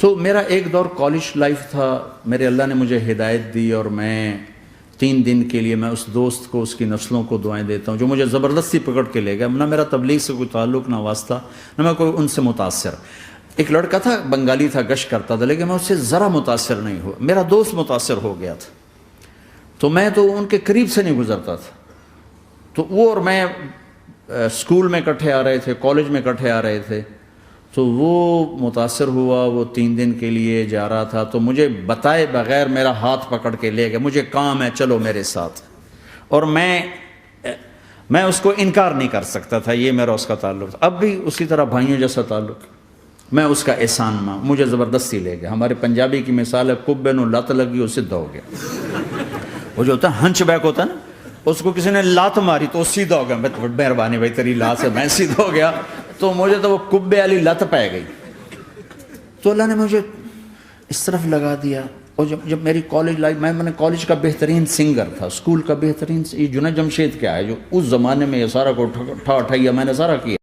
تو میرا ایک دور کالج لائف تھا، میرے اللہ نے مجھے ہدایت دی، اور میں 3 دن کے لیے میں اس دوست کو، اس کی نسلوں کو دعائیں دیتا ہوں جو مجھے زبردستی پکڑ کے لے گیا۔ نہ میرا تبلیغ سے کوئی تعلق، نہ واسطہ، نہ میں کوئی ان سے متاثر۔ ایک لڑکا تھا، بنگالی تھا، گشت کرتا تھا، لیکن میں اس سے ذرا متاثر نہیں ہوا۔ میرا دوست متاثر ہو گیا تھا، تو میں تو ان کے قریب سے نہیں گزرتا تھا۔ تو وہ اور میں اسکول میں اکٹھے آ رہے تھے، کالج میں اکٹھے آ رہے تھے، تو وہ متاثر ہوا، وہ 3 دن کے لیے جا رہا تھا، تو مجھے بتائے بغیر میرا ہاتھ پکڑ کے لے گیا، مجھے کام ہے چلو میرے ساتھ، اور میں اس کو انکار نہیں کر سکتا تھا، یہ میرا اس کا تعلق تھا۔ اب بھی اسی طرح بھائیوں جیسا تعلق، میں اس کا احسان ماں، مجھے زبردستی لے گیا۔ ہمارے پنجابی کی مثال ہے، کبے نو لت لگی وہ سیدھا ہو گیا۔ وہ جو ہوتا ہے ہنچ بیک ہوتا ہے نا، اس کو کسی نے لات ماری تو وہ سیدھا ہو گیا۔ مہربانی بھائی تیری لات سے میں سیدھا ہو گیا، تو مجھے تو وہ کبے والی لت پہ گئی۔ تو اللہ نے مجھے اس طرف لگا دیا۔ اور جب میری کالج لائف، میں نے کالج کا بہترین سنگر تھا، اسکول کا بہترین، یہ جنید جمشید کیا ہے جو اس زمانے میں یہ سارا کو ٹھا ٹھیا میں نے سارا کیا۔